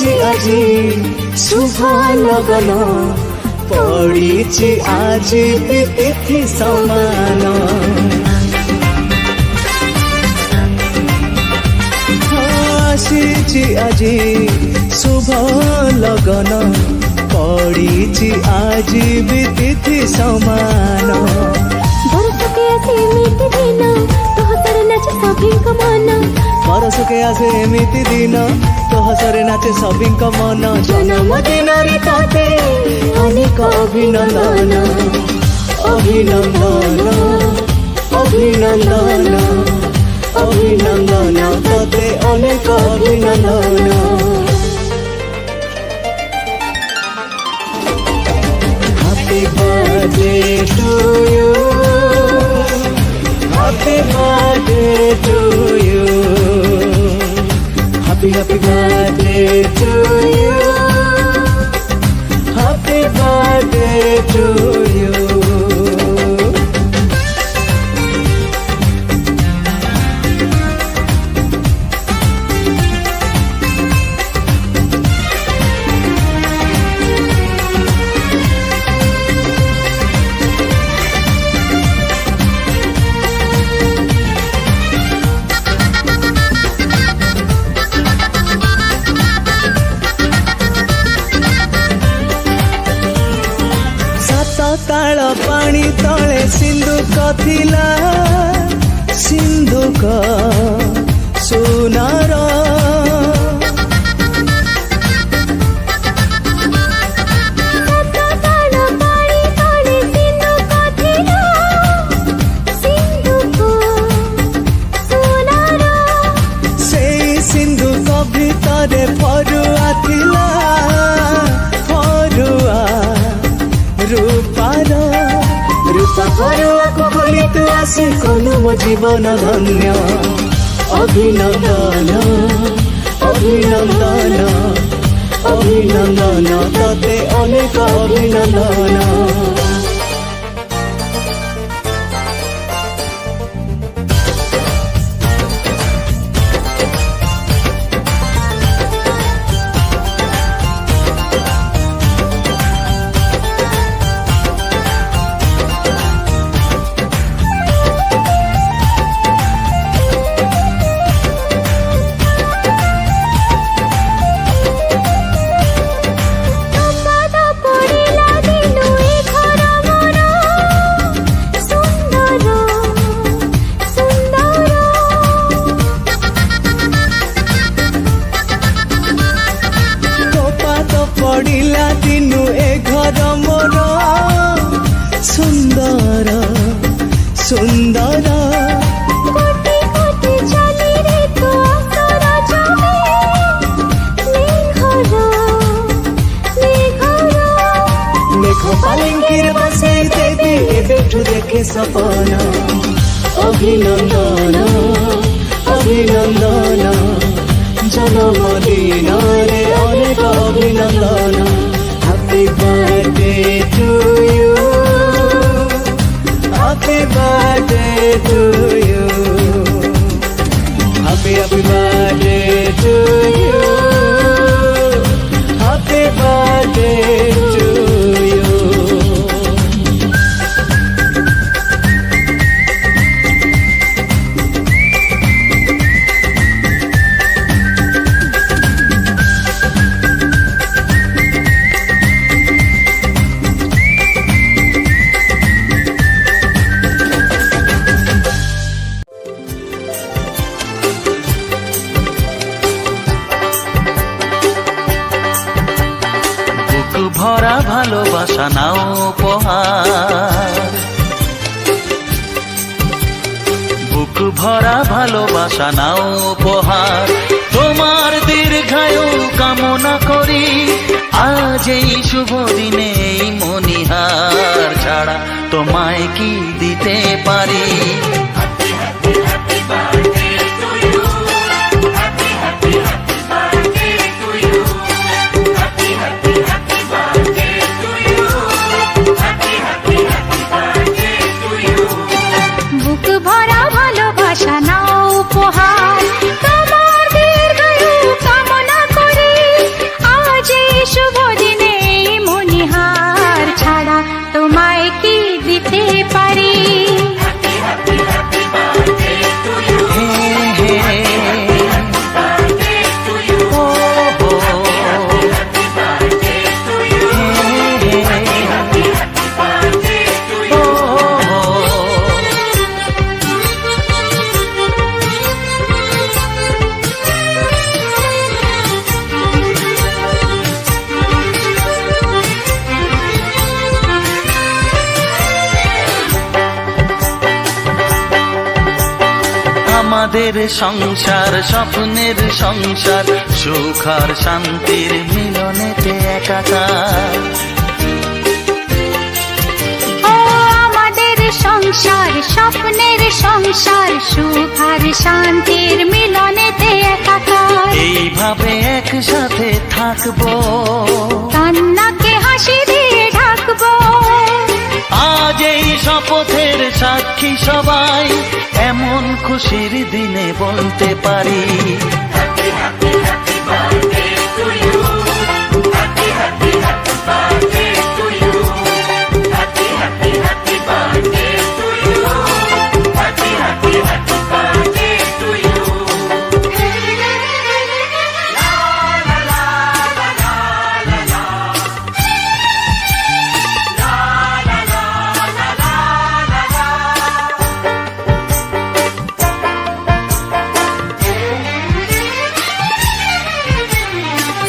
ଆସିଛି ଆଜି ଶୁଭ ଲଗନ ପଡ଼ିଛି ଆଜି ବି ତିଥି ସମାନ ଆସିଛି ଆଜି ଶୁଭ ଲଗନ ପଡ଼ିଛି ଆଜି ବି ତିଥି ସମାନ ବରଷକେ ଆସେ ଏମିତି ଦିନ ତୋ ହସରେ ନାଚେ ସଭିଙ୍କ ମନ ବରଷକେ ଆସେ ଏମିତି ଦିନ ତୋ ହସରେ ନାଚେ ସଭିଙ୍କ ମନ ଜନ୍ମଦିନରେ ତତେ ଅନେକ ଅଭିନନ୍ଦନ ଅଭିନନ୍ଦନ ଅଭିନନ୍ଦନ ଅଭିନନ୍ଦନ ତତେ ଅନେକ ଅଭିନନ୍ଦନ Happy birthday to you Happy birthday to you Happy birthday to you Happy birthday to you ताल पानी तले सिंधुक थिला सिंधुक सुनार से सिंधुक भितरे फरुआ थिला फरुआ रूपार रूपा फरुआको खोली तू आसी कलु मो जीवन धन्य अभिनन्दन अभिनन्दन अभिनन्दन तते अनेक अभिनन्दन पड़िला दिनु ए घर मोर सुंदर सुंदर कोटि कोटि चली रे तो आसरा जावे मेघ पालंकीर बसे देवी एबेठु देखे सपन अभिनन्दन अभिनन्दन जन्मदिन रे अनेक अभिनन्दन Happy birthday to you Happy birthday to you Happy birthday to you Happy birthday to you ভরা ভালোবাসা নাও উপহার বুক ভরা ভালোবাসা নাও উপহার তোমার দীর্ঘায়ু কামনা করি আজ এই শুভ দিনে এই মনিহার ছাড়া তোমায় কি দিতে পারি আমাদের সংসার স্বপ্নের সংসার, সুখ আর শান্তির মিলনেতে একাকার। ও আমাদের সংসার স্বপ্নের সংসার, সুখ আর শান্তির মিলনেতে একাকার। এইভাবে একসাথে থাকবো, কান্নাকে হাসি দিয়ে ঢাকবো। আজ এই শপথের সাক্ষী সবাই, এমন খুশির দিনে বলতে পারি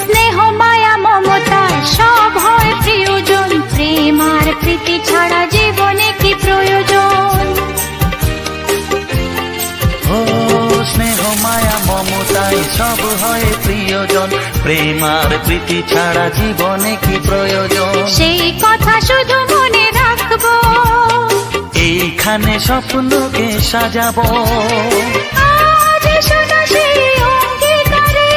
স্নেহ মায়া মমতা সব হয় প্রিয়জন, প্রেম আর প্রীতি ছাড়া জীবনে কি প্রয়োজন। ও স্নেহ মায়া মমতায় সব হয় প্রিয়জন, প্রেম আর প্রীতি ছাড়া জীবনে কি প্রয়োজন। সেই কথা শুধু মনে রাখবো, এইখানে স্বপ্নকে সাজাবো। আজ শোনা সেই অঙ্গীকারে,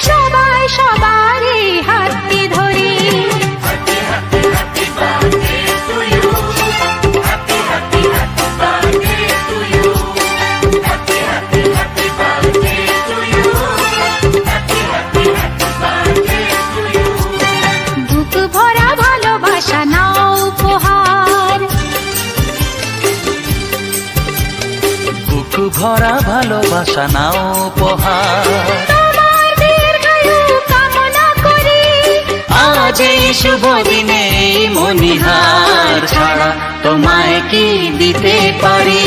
সবাই সবারই হাতটি ধরি। বুক ভরা ভালোবাসা নাও উপহার, বুক ভরা ভালোবাসা নাও উপহার। তোমার দীর্ঘায়ু কামনা করি। আজ এই শুভ দিনে এই মণিহার ছাড়া তোমায় কি দিতে পারি।